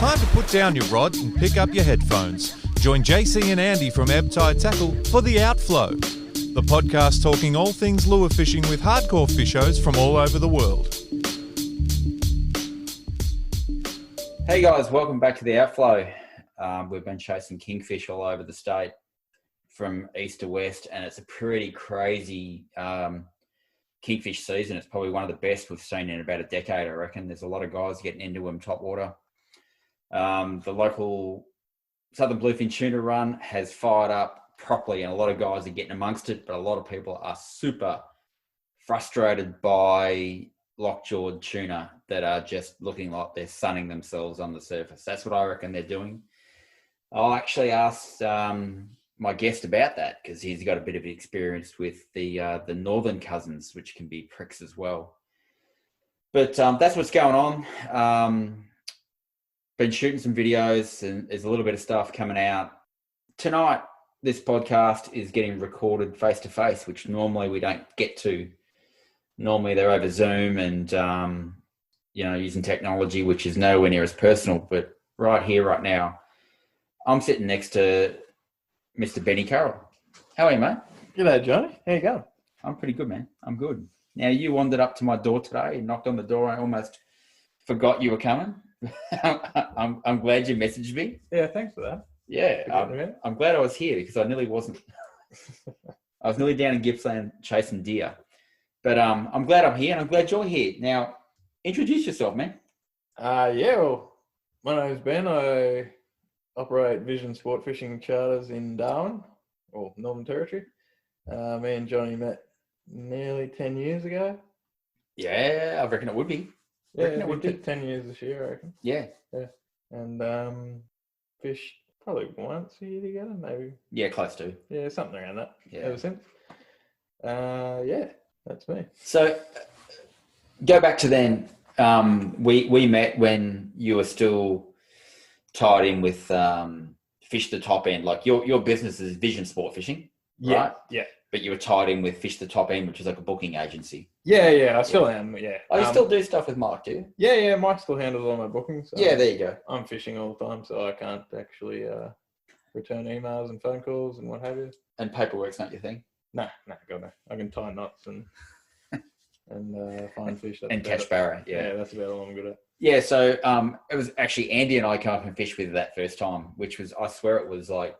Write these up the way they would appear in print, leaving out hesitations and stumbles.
time to put down your rod and pick up your headphones. Join JC and Andy from Ebb Tide Tackle for The Outflow, the podcast talking all things lure fishing with hardcore fishers from all over the world. Hey guys, welcome back to The Outflow. We've been chasing kingfish all over the state from east to west, and it's a pretty crazy kingfish season. It's probably one of the best we've seen in about a decade, I reckon. There's a lot of guys getting into them top water. The local Southern Bluefin tuna run has fired up properly, and a lot of guys are getting amongst it, but a lot of people are super frustrated by lockjawed tuna that are just looking like they're sunning themselves on the surface. That's what I reckon they're doing. I'll actually ask my guest about that, because he's got a bit of experience with the northern cousins, which can be pricks as well. But that's what's going on. Been shooting some videos, and there's a little bit of stuff coming out. Tonight, this podcast is getting recorded face-to-face, which normally we don't get to. Normally they're over Zoom and, using technology, which is nowhere near as personal. But right here, right now, I'm sitting next to Mr. Benny Currell. How are you, mate? G'day, Johnny. How you going? I'm pretty good, man. I'm good. Now, you wandered up to my door today and knocked on the door. I almost forgot you were coming. I'm glad you messaged me. Yeah, thanks for that. Yeah, I'm glad I was here, because I nearly wasn't. I was nearly down in Gippsland chasing deer. But I'm glad I'm here, and I'm glad you're here. Now, introduce yourself, man. Well, my name's Ben. I operate Vision Sportfishing charters in Darwin, or Northern Territory. Me and Johnny met nearly 10 years ago. Yeah, I reckon it would be. Yeah, we did 10 years this year, I reckon. Yeah. Yeah. And fished probably once a year together, maybe. Yeah, close to. Yeah, something around that. Yeah. Ever since. Yeah, that's me. So, go back to then. We met when you were still tied in with Fish the Top End. Like your business is Vision Sport Fishing, right? Yeah. But you were tied in with Fish the Top End, which is like a booking agency. Yeah, I still am, yeah. Oh, you still do stuff with Mike, do you? Yeah, Mike still handles all my bookings. So yeah, there you go. I'm fishing all the time, so I can't actually return emails and phone calls and what have you. And paperwork's not your thing? No, God no. I can tie knots and find fish. And catch barra, yeah. That's about all I'm good at. Yeah, so it was actually Andy and I came up and fished with that first time, which was, I swear it was like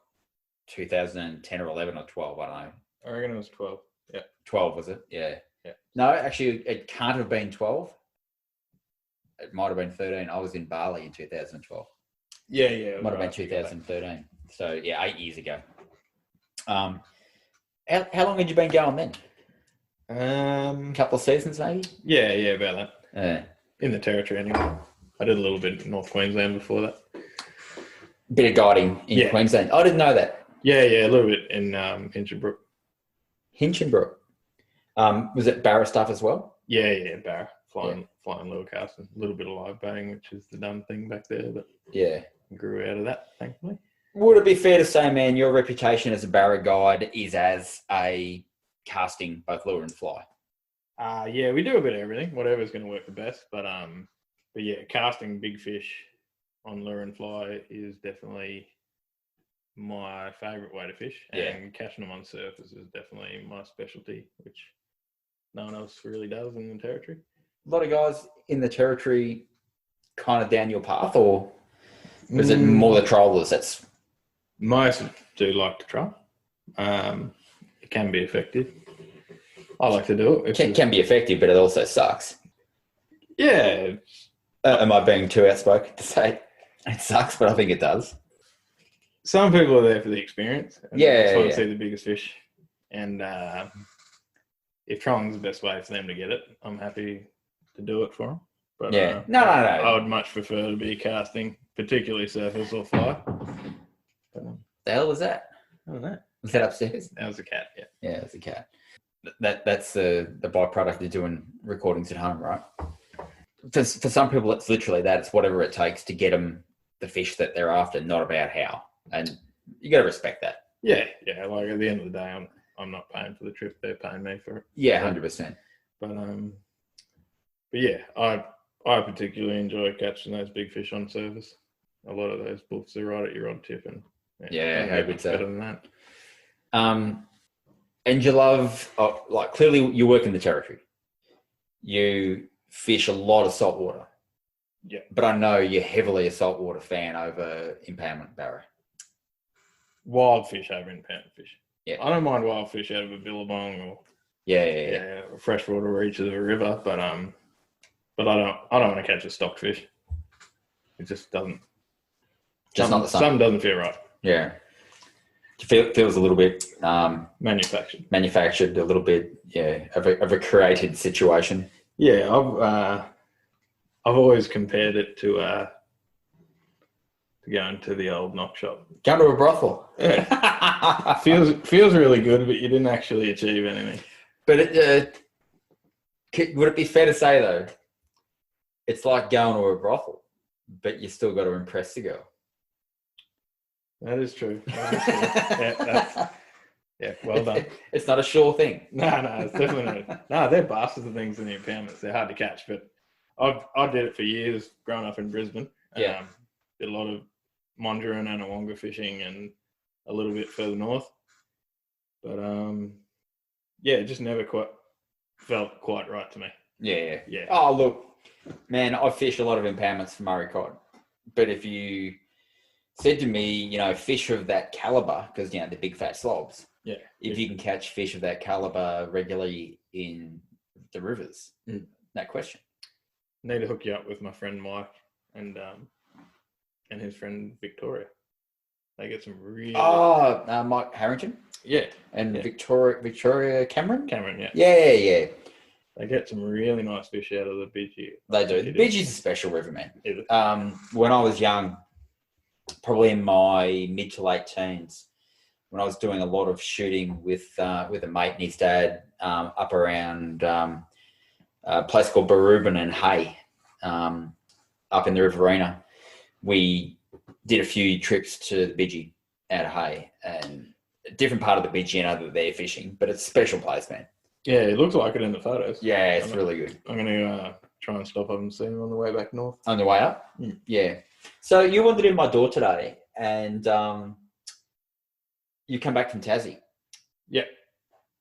2010 or 11 or 12, I don't know. I reckon it was 12. Yeah. 12, was it? Yeah. Yeah. No, actually, it can't have been 12. It might have been 13. I was in Bali in 2012. Yeah. It might have been 2013. So, yeah, 8 years ago. How long had you been going then? A couple of seasons, maybe? Yeah, about that. Yeah. In the territory, anyway. I did a little bit in North Queensland before that. Bit of guiding in Queensland. I didn't know that. Yeah, a little bit in Hinchinbrook. Hinchinbrook. Was it Barra stuff as well? Yeah, Barra. Flying lure casting. A little bit of live baiting, which is the dumb thing back there, but grew out of that, thankfully. Would it be fair to say, man, your reputation as a Barra guide is as a casting both lure and fly? Yeah, we do a bit of everything, whatever's going to work the best. But yeah, casting big fish on lure and fly is definitely my favourite way to fish. And catching them on surface is definitely my specialty, which no one else really does in the territory. A lot of guys in the territory kind of down your path, or is it more the trollers? Most do like to try. It can be effective. I like to do it. It can be effective, but it also sucks. Yeah. Am I being too outspoken to say it sucks, but I think it does? Some people are there for the experience. And they just want to see the biggest fish. And if trolling's the best way for them to get it, I'm happy to do it for them. But no. I would much prefer to be casting, particularly surface or fly. But, the hell was that? I don't know. Was that upstairs? That was a cat, yeah. Yeah, it was a cat. That's the byproduct of doing recordings at home, right? For some people, it's literally that. It's whatever it takes to get them the fish that they're after, not about how. And you got to respect that. Yeah. Like at the end of the day, I'm not paying for the trip; they're paying me for it. Yeah, 100%. But yeah, I particularly enjoy catching those big fish on surface. a lot of those books are right at your rod tip, and Yeah, don't how get good's much that? better than that. And you love, like, clearly you work in the territory. You fish a lot of saltwater. Yeah. But I know you're heavily a saltwater fan over impoundment, Barra. Wild fish over impounded fish. Yeah. I don't mind wild fish out of a billabong or Yeah. freshwater reaches of a river, but I don't want to catch a stocked fish. It just doesn't. Just not the same. Something doesn't feel right. Yeah. Feels a little bit manufactured, a little bit, of a created situation. Yeah, I've always compared it to going to the old knock shop. Going to a brothel. Yeah. feels really good, but you didn't actually achieve anything. But would it be fair to say, though, it's like going to a brothel, but you still got to impress the girl? That is true. Yeah, well done. It's not a sure thing. No, it's definitely not. No, they're bastards of things in the impoundments. They're hard to catch, but I did it for years growing up in Brisbane. Yeah. Did a lot of Mondrian and Awonga fishing and a little bit further north. But, it just never quite felt quite right to me. Yeah. Yeah. Oh, look, man, I fish a lot of impoundments for Murray cod. But if you said to me, fish of that caliber, because, the big fat slobs, if you can catch fish of that caliber regularly in the rivers, no question. Need to hook you up with my friend Mike and his friend Victoria. They get some really... Mike Harrington? Yeah. And Victoria Cameron? Cameron, yeah. Yeah. They get some really nice fish out of the Bidgie. They do. The Bidgie's a special river, man. When I was young, probably in my mid to late teens, when I was doing a lot of shooting with a mate and his dad up around a place called Barramundi and Hay, up in the Riverina, we did a few trips to the Bidgie out of Hay, and a different part of the Bidgie, that they're fishing, but it's a special place, man. Yeah, it looks like it in the photos. Yeah, it's really good. I'm going to try and stop up and see them on the way back north. On the way up? Yeah. So you wandered in my door today, and you come back from Tassie. Yeah.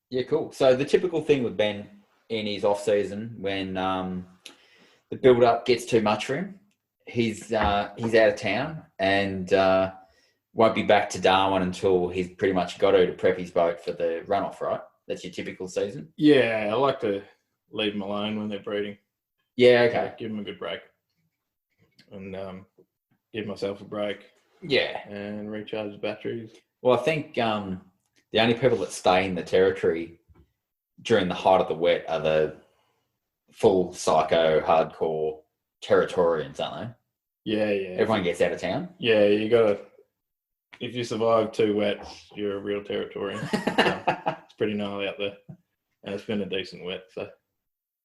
Yeah, cool. So the typical thing with Ben in his off season, when the build up gets too much for him, he's out of town and won't be back to Darwin until he's pretty much got to prep his boat for the runoff, right? That's your typical season. Yeah, I like to leave them alone when they're breeding. Yeah, okay. Give them a good break, and give myself a break. Yeah, and recharge the batteries. Well, I think the only people that stay in the territory during the height of the wet are the full psycho, hardcore Territorians, aren't they? Yeah. Everyone gets out of town. Yeah, you got to. If you survive 2 wets, you're a real Territorian. It's pretty gnarly out there, and it's been a decent wet. So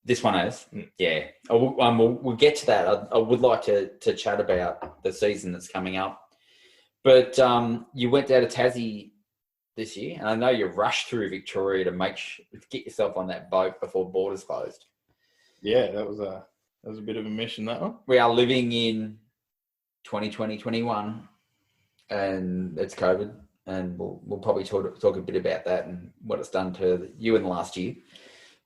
this one is, yeah. We'll get to that. I would like to chat about the season that's coming up, but you went down to Tassie this year, and I know you rushed through Victoria to get yourself on that boat before borders closed. Yeah, that was a bit of a mission, that one. We are living in 2020, 21, and it's COVID, and we'll probably talk a bit about that and what it's done to you in the last year.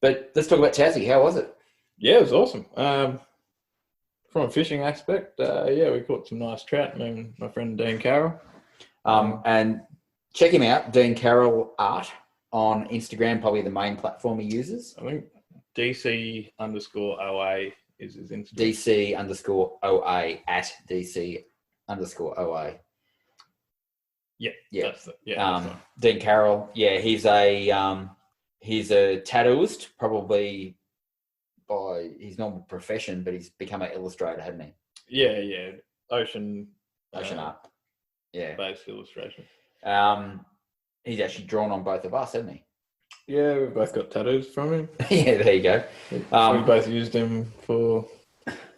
But let's talk about Tassie. How was it? Yeah, it was awesome. From a fishing aspect, we caught some nice trout. Me and my friend Dean Currell. And check him out, Dean Currell Art on Instagram, probably the main platform he uses. I think DC_OA is his Instagram. DC_OA at DC_OA. Yeah. Dean Currell. Yeah, he's a tattooist, probably by his normal profession, but he's become an illustrator, hasn't he? Yeah. Ocean art. Yeah. Based illustration. He's actually drawn on both of us, hasn't he? Yeah, we've both got tattoos from him. Yeah, there you go. We both used him for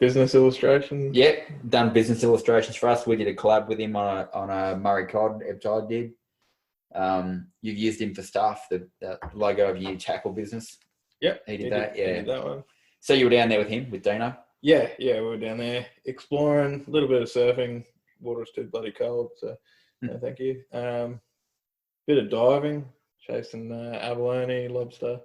business illustration. Yeah, done business illustrations for us. We did a collab with him on a Murray cod. Ebtide did. You've used him for stuff, the logo of your tackle business. Yep, he did that. Yeah, he did that one. So you were down there with him, with Dino? Yeah, we were down there exploring, a little bit of surfing, water was too bloody cold. So no, thank you. Bit of diving, chasing abalone, lobster,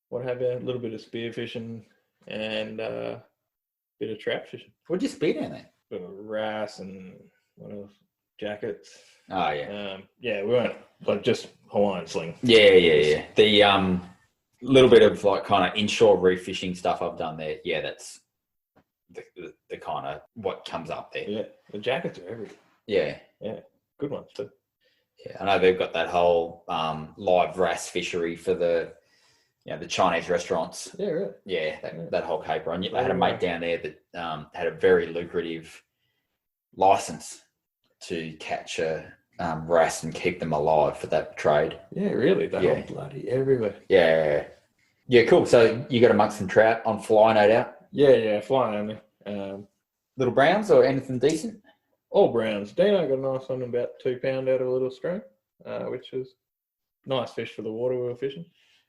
what have you. A little bit of spear fishing and bit of trout fishing. What'd you speed down there? Bit of wrasse and what else? Jackets. Oh, yeah. Yeah, we weren't like just Hawaiian sling. Yeah. The little bit of like kind of inshore reef fishing stuff I've done there. Yeah, that's the kind of what comes up there. Yeah, the jackets are everywhere. Yeah. Good ones too. Yeah, I know they've got that whole live wrasse fishery for the Chinese restaurants. Yeah, really. Yeah, that whole caper. I had a mate down there that had a very lucrative license to catch a wrasse and keep them alive for that trade. Yeah, really. They're bloody everywhere. Yeah, cool. So you got amongst some trout on fly, no doubt? Yeah, flying only. Little browns or anything decent? All browns. Dino got a nice one, about 2 pound out of a little stream, which was nice fish for the water we were fishing.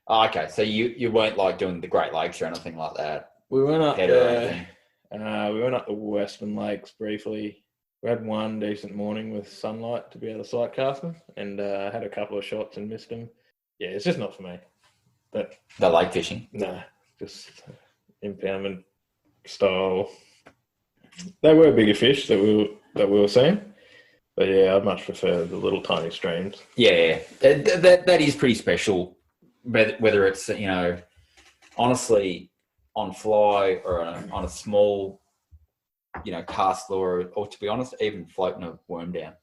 Oh, okay, so you weren't like doing the Great Lakes or anything like that? We went up there. We went up the Western Lakes briefly. We had one decent morning with sunlight to be able to sight cast them, and had a couple of shots and missed them. Yeah, it's just not for me. But the lake fishing? Nah, just impoundment style. They were bigger fish that we were seeing, but yeah, I'd much prefer the little tiny streams. Yeah, that is pretty special. Whether it's honestly on fly or on a small cast lure, or to be honest, even floating a worm down.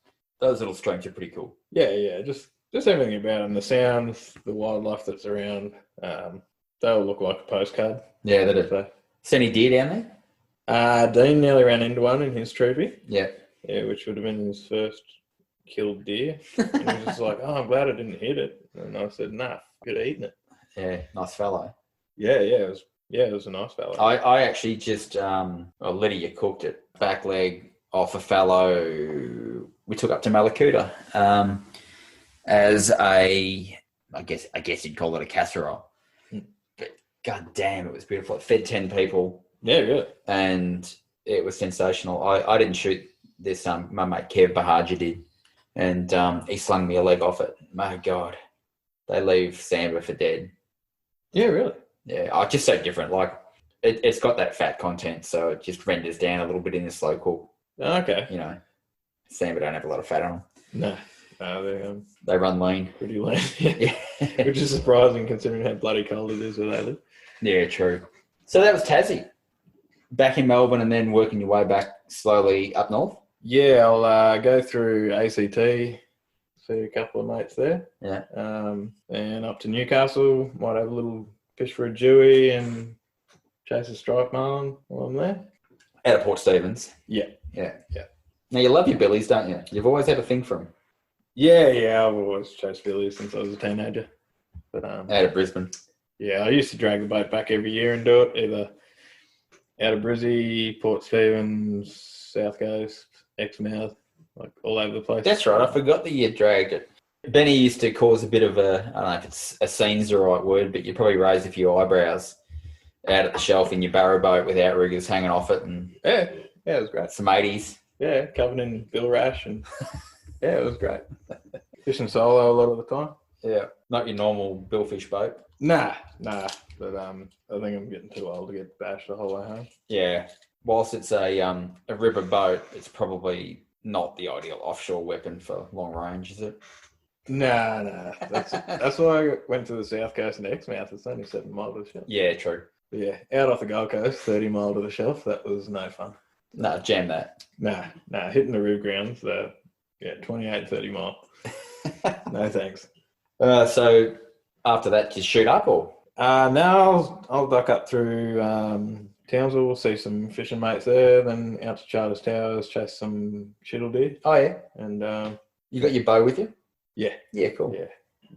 Those little streams are pretty cool. Yeah, just everything about them, the sounds, the wildlife that's around. They all look like a postcard. Yeah, they do. So, see any deer down there? Dean nearly ran into one in his trophy. Yeah, which would have been his first killed deer. And he was just like, "Oh, I'm glad I didn't hit it." And I said, "Nah, good at eating it." Yeah, nice fellow. Yeah, it was a nice fellow. I actually just Lydia cooked it, back leg off a fallow we took up to Malakuta as I guess you'd call it a casserole. But god damn, it was beautiful. It fed 10 people. Yeah, really. And it was sensational. I didn't shoot this. My mate Kev Bahaja did, and he slung me a leg off it. My God, they leave Samba for dead. Yeah, really. Yeah, just so different. Like it's got that fat content, so it just renders down a little bit in the slow cook. Okay. Samba don't have a lot of fat on them. No, they run lean. Pretty lean. Yeah. Which is surprising considering how bloody cold it is where they live. Yeah, true. So that was Tassie. Back in Melbourne and then working your way back slowly up north? Yeah, I'll go through ACT, see a couple of mates there. Yeah. And up to Newcastle, might have a little fish for a dewey and chase a striped marlin while I'm there. Out of Port Stephens? Yeah. Now, you love your billies, don't you? You've always had a thing for them. Yeah, I've always chased billies since I was a teenager. But out of Brisbane? Yeah, I used to drag the boat back every year and do it, either out of Brizzy, Port Stephens, South Coast, Exmouth, like all over the place. That's right. I forgot that you dragged it. Benny used to cause a bit of I don't know if it's a scene's the right word, but you probably raise a few eyebrows out at the shelf in your barrow boat with outriggers hanging off it. And yeah, it was great. Some 80s. Yeah, covered in bill rash and yeah, it was great. Fishing solo a lot of the time. Yeah, not your normal billfish boat. Nah. But I think I'm getting too old to get bashed the whole way home. Yeah. Whilst it's a ripper boat, it's probably not the ideal offshore weapon for long range, is it? Nah. That's why I went to the South Coast and Exmouth. It's only 7 miles to the shelf. Yeah, true. But yeah, out off the Gold Coast, 30 mile to the shelf. That was no fun. No, jam that. Nah. Hitting the riv grounds, 28, 30 mile. No thanks. So after that, just shoot up or? Now I'll duck up through Townsville, see some fishing mates there, then out to Charters Towers, chase some shittle deer. Oh, yeah. And you got your bow with you? Yeah. Yeah, cool. Yeah.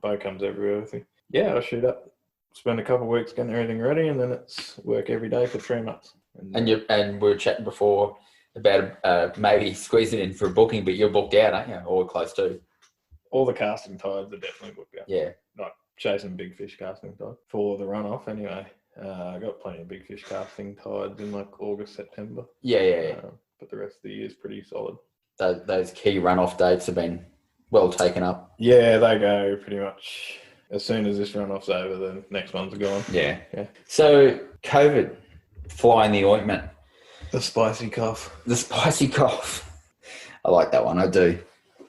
Bow comes everywhere with me. Yeah, I'll shoot up, spend a couple of weeks getting everything ready, and then it's work every day for 3 months. And we were chatting before about maybe squeezing in for a booking, but you're booked out, aren't you? Or close to. All the casting tides are definitely booked out. Yeah. Not chasing big fish casting tides. For the runoff, anyway. I got plenty of big fish casting tides in like August, September. Yeah. But the rest of the year is pretty solid. those key runoff dates have been well taken up. Yeah, they go pretty much as soon as this runoff's over, the next one's gone. Yeah. So COVID, fly in the ointment. The spicy cough. The spicy cough. I like that one. I do.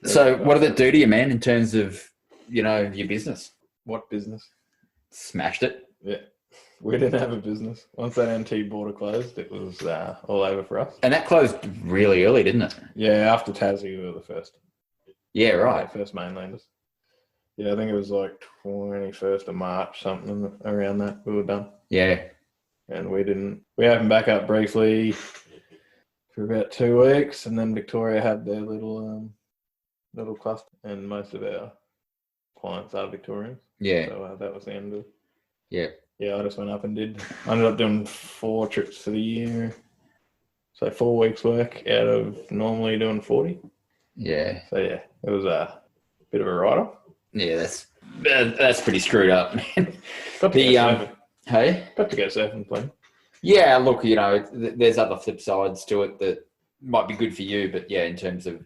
So what did it do to you, man, in terms of, your business? What business? Smashed it. Yeah. We didn't have a business. Once that NT border closed, it was all over for us. And that closed really early, didn't it? Yeah, after Tassie, we were the first. Yeah, right. First mainlanders. Yeah, I think it was like 21st of March, something around that. We were done. Yeah. And we opened back up briefly for about 2 weeks, and then Victoria had their little cluster, and most of our clients are Victorians. Yeah. So that was the end of it. Yeah. Yeah, I just went up and I ended up doing 4 trips for the year. So 4 weeks work out of normally doing 40. Yeah. So yeah, it was a bit of a write-off. Yeah, that's pretty screwed up, man. Got to go surfing plenty. Yeah, look, there's other flip sides to it that might be good for you, but yeah, in terms of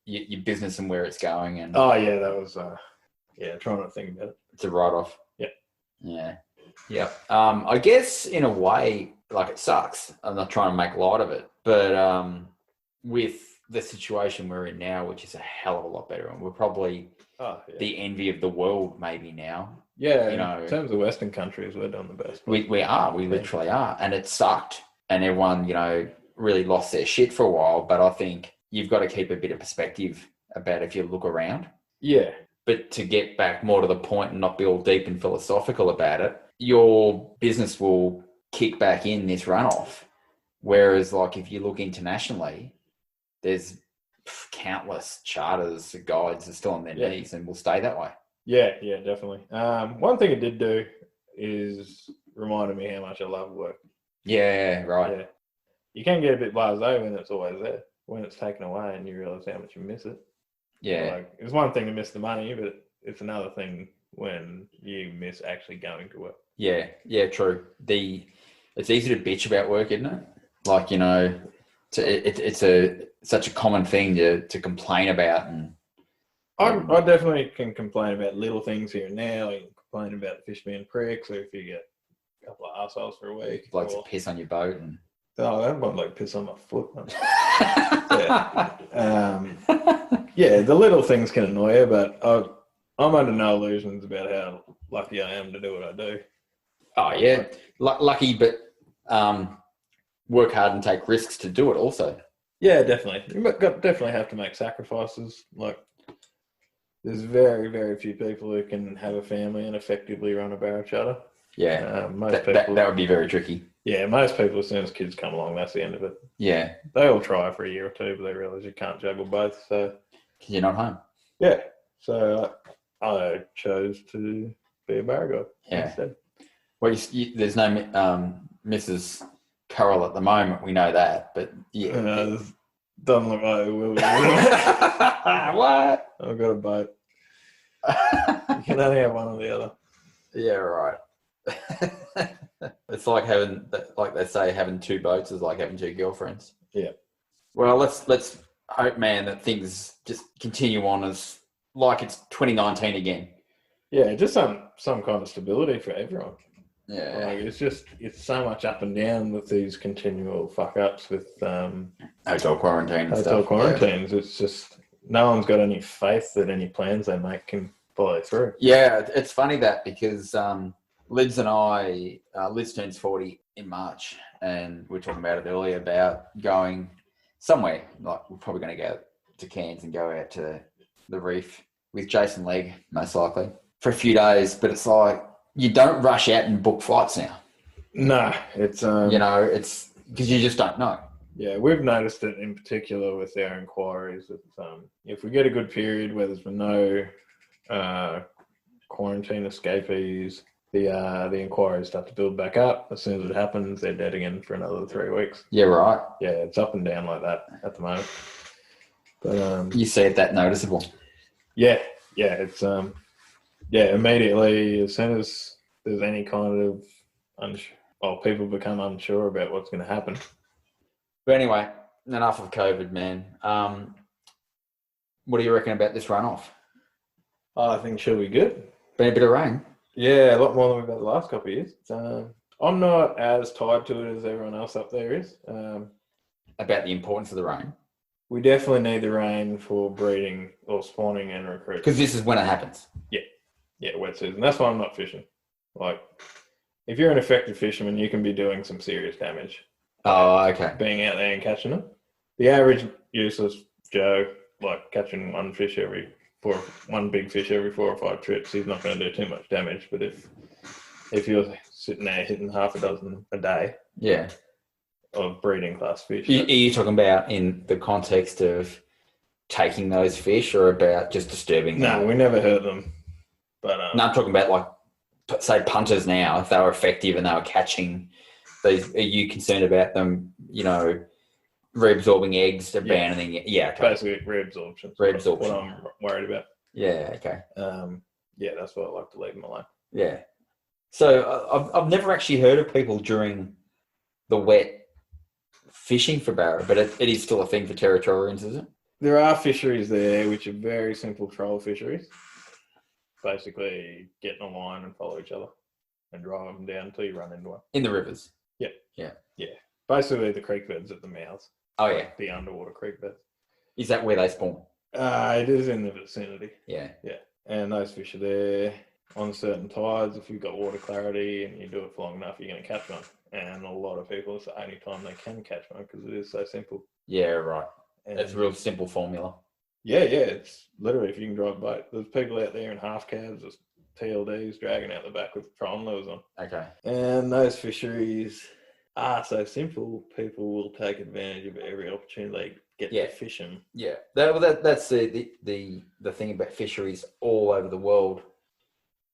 your business and where it's going, and oh yeah, that was trying not to think about it. It's a write-off. Yeah. I guess in a way, like, it sucks. I'm not trying to make light of it, but with the situation we're in now, which is a hell of a lot better, and we're probably the envy of the world maybe now. Yeah, in terms of Western countries, we're doing the best. We literally are, and it sucked, and everyone really lost their shit for a while. But I think you've got to keep a bit of perspective about if you look around. Yeah. But to get back more to the point and not be all deep and philosophical about it, your business will kick back in this runoff. Whereas, like, if you look internationally, there's countless charters, guides are still on their knees and will stay that way. Yeah, definitely. One thing it did do is reminded me how much I love work. Yeah, right. Yeah. You can get a bit blasé when it's always there. When it's taken away and you realise how much you miss it. Yeah. Like, it's one thing to miss the money, but it's another thing when you miss actually going to work. Yeah, true. It's easy to bitch about work, isn't it? Like, it's such a common thing to complain about. And I definitely can complain about little things here and now. You can complain about the fish being pricks, or if you get a couple of arseholes for a week. Blokes that piss on your boat. Oh, I don't like piss on my foot. Yeah, the little things can annoy you, but I'm under no illusions about how lucky I am to do what I do. Oh, yeah. Lucky, but work hard and take risks to do it also. Yeah, definitely. You definitely have to make sacrifices. Like, there's very, very few people who can have a family and effectively run a barra charter. Yeah, most people, that would be very tricky. Yeah, most people, as soon as kids come along, that's the end of it. Yeah. They all try for a year or two, but they realise you can't juggle both. So, because you're not home. Yeah. So I chose to be a barra guy instead. Well, there's no Mrs. Currell at the moment. We know that, but yeah. Doesn't look like it will be. What? I've got a boat. You can only have one or the other. Yeah, right. It's like they say, having 2 boats is like having 2 girlfriends. Yeah. Well, let's hope, man, that things just continue on as like it's 2019 again. Yeah, just some kind of stability for everyone. Yeah. Like, it's so much up and down with these continual fuck ups with hotel quarantine and hotel stuff. quarantines. Yeah. It's just no one's got any faith that any plans they make can follow through. Yeah, it's funny that because Liz and I, Liz turns 40 in March, and we were talking about it earlier about going somewhere. Like, we're probably going to go to Cairns and go out to the reef with Jason Legg, most likely, for a few days. But it's like, you don't rush out and book flights now. No, it's it's because you just don't know. Yeah, we've noticed it in particular with our inquiries that if we get a good period where there's been no quarantine escapees, the inquiries start to build back up. As soon as it happens, they're dead again for another 3 weeks. Yeah, right. Yeah, it's up and down like that at the moment. But you see it that noticeable. Yeah, it's immediately as soon as there's any kind of people become unsure about what's going to happen. But anyway, enough of COVID, man. What do you reckon about this runoff? I think she'll be good. Been a bit of rain. Yeah, a lot more than we've had the last couple of years. I'm not as tied to it as everyone else up there is. About the importance of the rain. We definitely need the rain for breeding or spawning and recruiting. Because this is when it happens. Yeah, wet season. That's why I'm not fishing. Like, if you're an effective fisherman, you can be doing some serious damage. Oh, okay. Being out there and catching them. The average useless Joe, like catching one big fish every 4 or 5 trips, he's not going to do too much damage. But if you're sitting there hitting half a dozen a day, yeah, of breeding class fish, are you talking about in the context of taking those fish, or about just disturbing them? No, we never hurt them. But no, I'm talking about like, say, punters now. If they were effective and they were catching these, are you concerned about them? Reabsorbing eggs, abandoning it. Yeah, okay. Basically reabsorption. Reabsorption. What I'm worried about. Yeah, okay. Yeah, that's why I like to leave them alone. Yeah. So I've never actually heard of people during the wet fishing for barra, but it is still a thing for territorians, is it? There are fisheries there which are very simple troll fisheries. Basically, get in a line and follow each other and drive them down until you run into one. In the rivers? Yeah. Yeah. Yeah. Basically, the creek beds at the mouths. Oh, yeah. The underwater creek beds. Is that where they spawn? It is in the vicinity. Yeah. Yeah. And those fish are there on certain tides. If you've got water clarity and you do it for long enough, you're going to catch one. And a lot of people, it's the only time they can catch one because it is so simple. Yeah, right. And it's a real simple formula. Yeah. It's literally, if you can drive a boat, there's people out there in half cabs, there's TLDs dragging out the back with trolling lures on. Okay. And those fisheries are so simple, people will take advantage of every opportunity they get to fish them. Yeah. That's the thing about fisheries all over the world,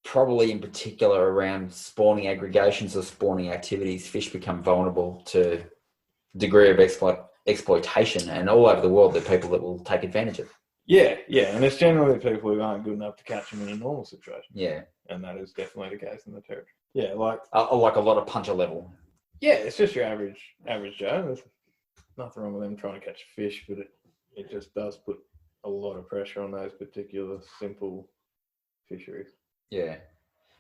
probably in particular around spawning aggregations or spawning activities. Fish become vulnerable to degree of exploitation, and all over the world there are people that will take advantage of it. Yeah, and it's generally people who aren't good enough to catch them in a normal situation. Yeah. And that is definitely the case in the territory. Yeah, like a lot of puncher level. Yeah, it's just your average Joe. There's nothing wrong with them trying to catch fish, but it just does put a lot of pressure on those particular simple fisheries. Yeah.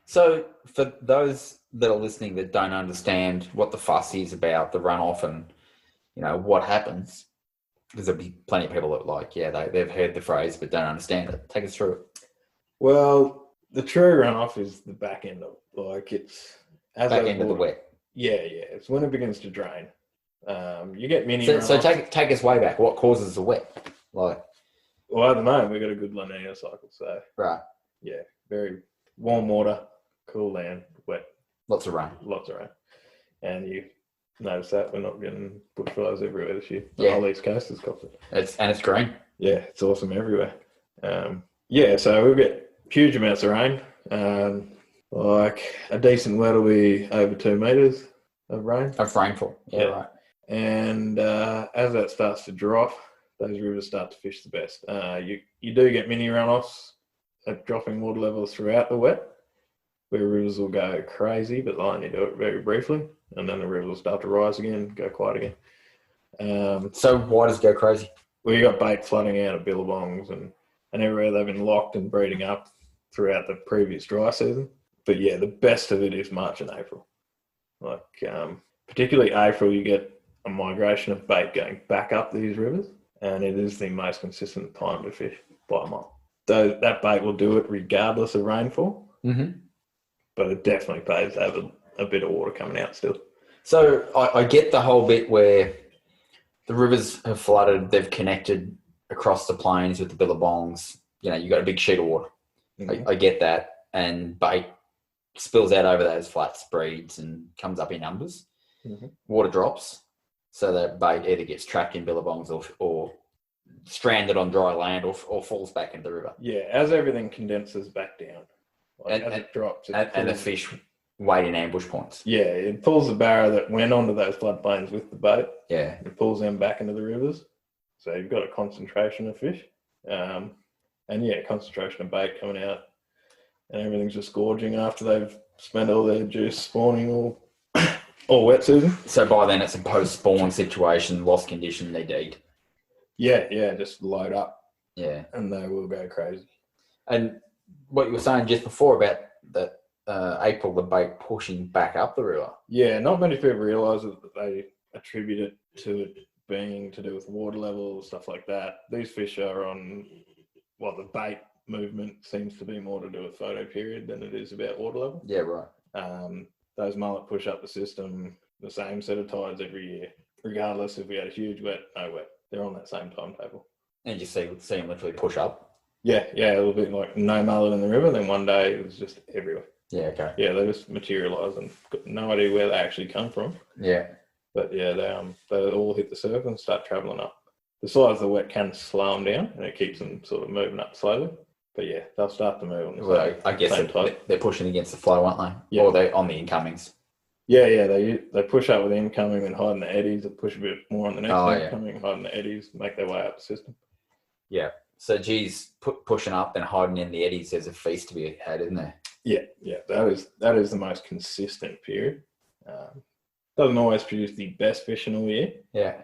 So for those that are listening that don't understand what the fuss is about the runoff and, what happens, because there'll be plenty of people that they've heard the phrase but don't understand it. Take us through it. Well, the true runoff is the back end of it's back end of the wet. Yeah. It's when it begins to drain. You get mini. So take us way back. What causes the wet? Well, at the moment we've got a good La Nina cycle. So right. Yeah, very warm water, cool land, wet. Lots of rain. And you notice that we're not getting bushfires everywhere this year. The whole East Coast has copped it. It's green. Yeah, it's awesome everywhere. So we'll get huge amounts of rain. Like a decent wet will be over 2 meters of rain. Of rainfall. Yeah, right. And as that starts to drop, those rivers start to fish the best. You do get mini runoffs at dropping water levels throughout the wet, where rivers will go crazy, but they'll only do it very briefly, and then the rivers will start to rise again, go quiet again. So why does it go crazy? Well, you got bait flooding out of billabongs and everywhere. They've been locked and breeding up throughout the previous dry season. But yeah, the best of it is March and April. Like, particularly April, you get a migration of bait going back up these rivers, and it is the most consistent time to fish by a mile. So that bait will do it regardless of rainfall, but it definitely pays to have a bit of water coming out still. So I get the whole bit where the rivers have flooded, they've connected across the plains with the billabongs. You've got a big sheet of water. I get that, and bait spills out over those flats, breeds, and comes up in numbers. Water drops, so that bait either gets trapped in billabongs or stranded on dry land or falls back into the river. Yeah, as everything condenses back down, as it drops. And the fish wait in ambush points. Yeah, it pulls the barra that went onto those floodplains with the boat. Yeah. It pulls them back into the rivers. So you've got a concentration of fish. Concentration of bait coming out. And everything's just gorging after they've spent all their juice spawning all wet season. So by then it's a post-spawn situation, lost condition, they deed. Yeah, just load up. Yeah. and they will go crazy. And what you were saying just before about that April, the bait pushing back up the river. Yeah, not many people realise that they attribute it to it being to do with water level, stuff like that. These fish are on, well, the bait movement seems to be more to do with photo period than it is about water level. Yeah, right. Those mullet push up the system, the same set of tides every year, regardless if we had a huge wet, no wet. They're on that same timetable. And you see them literally push up. Yeah, a little bit like no mullet in the river. Then one day it was just everywhere. Yeah, okay. Yeah, they just materialise and got no idea where they actually come from. Yeah. But yeah, they all hit the surface and start travelling up. The size of the wet can slow them down, and it keeps them sort of moving up slowly. But yeah, they'll start to move on the Well, I guess they're pushing against the flow, aren't they? Yeah. Or they're on the incomings. Yeah, they push up with the incoming and hide in the eddies. They push a bit more on the next incoming, hide in the eddies, make their way up the system. Yeah. So, geez, pushing up and hiding in the eddies, there's a feast to be had, isn't there? Yeah. That is the most consistent period. Doesn't always produce the best fish in all year. Yeah.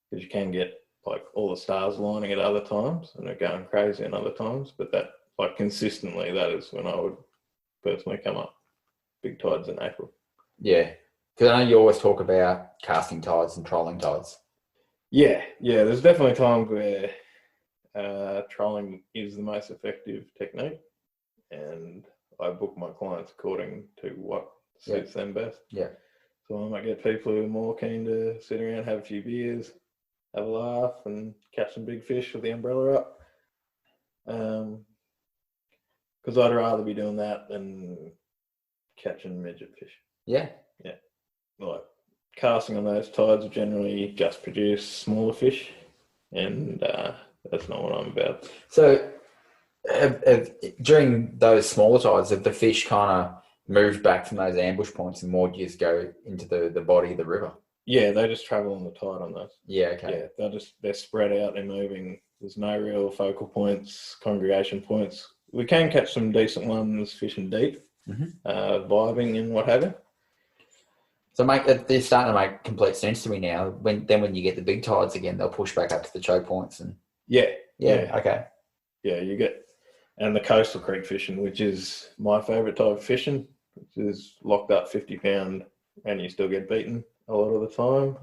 Because you can get like all the stars lining at other times and they're going crazy at other times. But that, like consistently, that is when I would personally come up. Big tides in April. Yeah. Because I know you always talk about casting tides and trolling tides. Yeah. There's definitely times where trolling is the most effective technique, and I book my clients according to what suits them best. Yeah. So I might get people who are more keen to sit around, have a few beers, have a laugh, and catch some big fish with the umbrella up. Because I'd rather be doing that than catching midget fish. Yeah. Like casting on those tides generally just produce smaller fish, and that's not what I'm about. So, during those smaller tides, have the fish kind of moved back from those ambush points and more just go into the body of the river? Yeah, they just travel on the tide on those. Yeah, okay. Yeah, they're spread out, they're moving. There's no real focal points, congregation points. We can catch some decent ones fishing deep, vibing and what have you. So, mate, they're starting to make complete sense to me now. When you get the big tides again, they'll push back up to the choke points and yeah, okay. Yeah, you get, and the coastal creek fishing, which is my favourite type of fishing, which is locked up 50 pound, and you still get beaten a lot of the time.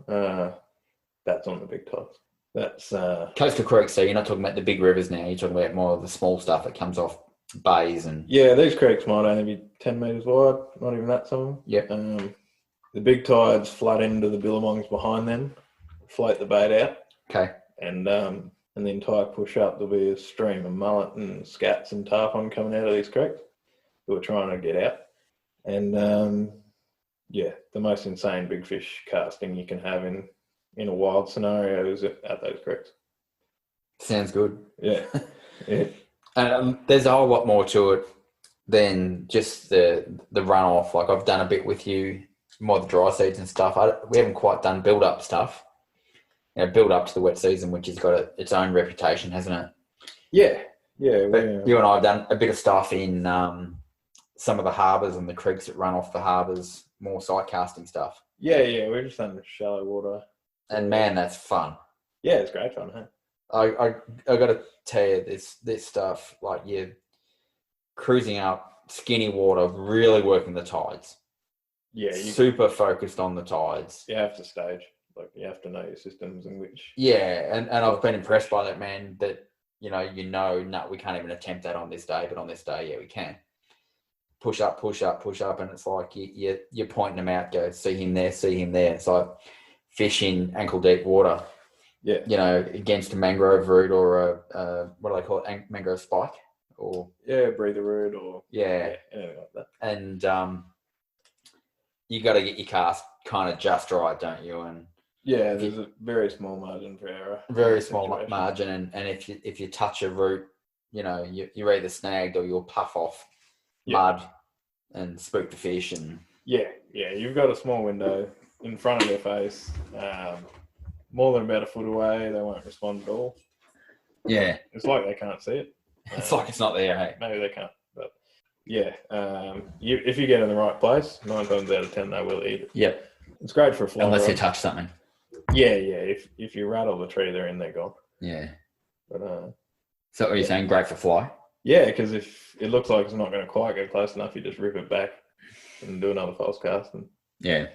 That's on the big tides. That's coastal creeks. So you're not talking about the big rivers now. You're talking about more of the small stuff that comes off bays and. Yeah, these creeks might only be 10 metres wide, not even that. Some of them. Yep. The big tides flood into the billabongs behind them, float the bait out. Okay. And the entire push up, there'll be a stream of mullet and scats and tarpon coming out of these creeks that we're trying to get out. And the most insane big fish casting you can have in a wild scenario is at those creeks. Sounds good. Yeah. There's a whole lot more to it than just the runoff. Like I've done a bit with you, more the dry seeds and stuff. We haven't quite done build up stuff. Build up to the wet season, which has got its own reputation, hasn't it? Yeah. But you and I have done a bit of stuff in some of the harbours and the creeks that run off the harbours, more sight casting stuff. Yeah, we're just under shallow water. And man, that's fun. Yeah, it's great fun, huh? I got to tell you, this stuff, like you're cruising up skinny water, really working the tides. Yeah. Super focused on the tides. You have to stage. Like you have to know your systems and which. Yeah, and I've been impressed by that, man, that, no, we can't even attempt that on this day, but on this day, yeah, we can. Push up, and it's like you're pointing them out, go, see him there. It's like fish in ankle-deep water, against a mangrove root or a what do they call it, mangrove spike? Or breather root or... anything like that. And you got to get your cast kind of just right, don't you? And yeah, there's a very small margin for error. Very small margin, and if you touch a root, you're either snagged or you'll puff off mud and spook the fish. And you've got a small window in front of their face, more than about a foot away. They won't respond at all. Yeah, it's like they can't see it. It's like it's not there. Hey, maybe they can't, but if you get in the right place, 9 times out of 10 they will eat it. Yep, it's great for a fly unless rod. you touch something. Yeah. If you rattle the tree, they're gone. Yeah. But So what are you saying? Great for fly? Yeah, because if it looks like it's not going to quite go close enough, you just rip it back and do another false cast. And Yeah.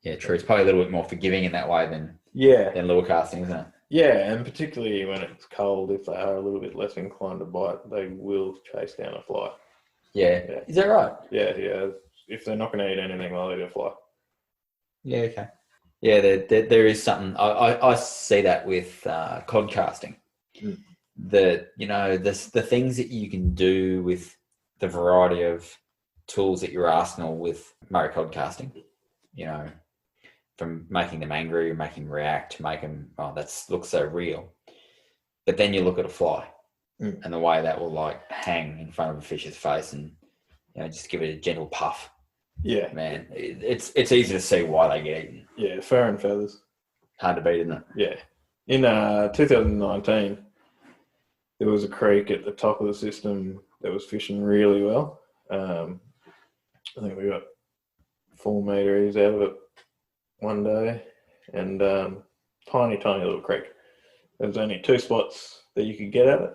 Yeah, true. It's probably a little bit more forgiving in that way than yeah, lure casting, isn't it? yeah, and particularly when it's cold, if they are a little bit less inclined to bite, they will chase down a fly. Yeah. Yeah. Is that right? Yeah. If they're not going to eat anything, they'll eat a fly. Yeah, okay. Yeah, there is something. I see that with cod casting. Mm. The things that you can do with the variety of tools at your arsenal with Murray cod casting, from making them angry, making them react, make them, that looks so real. But then you look at a fly and the way that will like hang in front of a fish's face and just give it a gentle puff. Yeah, man, it's easy to see why they get eaten. Yeah, fur and feathers. Hard to beat, isn't it? Yeah. In 2019, there was a creek at the top of the system that was fishing really well. I think we got 4 metres out of it one day, and tiny little creek. There was only 2 spots that you could get at it,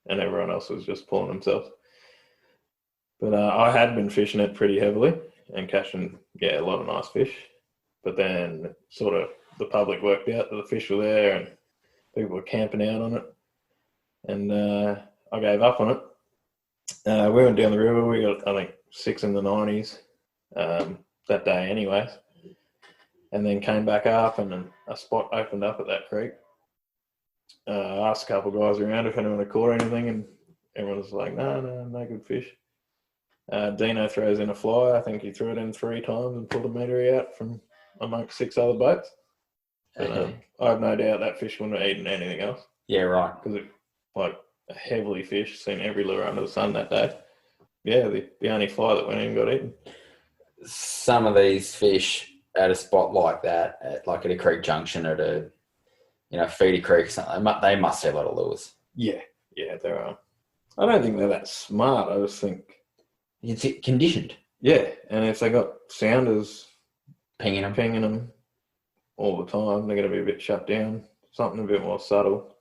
and everyone else was just pulling themselves. But I had been fishing it pretty heavily and catching, a lot of nice fish. But then sort of the public worked out that the fish were there and people were camping out on it. And I gave up on it. We went down the river. We got, I think, 6 in the 90s that day anyways. And then came back up and then a spot opened up at that creek. I asked a couple of guys around if anyone had caught anything, and everyone was like, no good fish. Dino throws in a fly. I think he threw it in 3 times and pulled a metre out from amongst 6 other boats. And I have no doubt that fish wouldn't have eaten anything else. Yeah, right. Because it, like, a heavily fish, seen every lure under the sun that day. Yeah, the only fly that went in got eaten. Some of these fish at a spot like that, at a creek junction, at a feeder creek or something, they must have a lot of lures. Yeah, there are. I don't think they're that smart. I just think it's conditioned. Yeah, and if they got sounders pinging them all the time, they're going to be a bit shut down. Something a bit more subtle.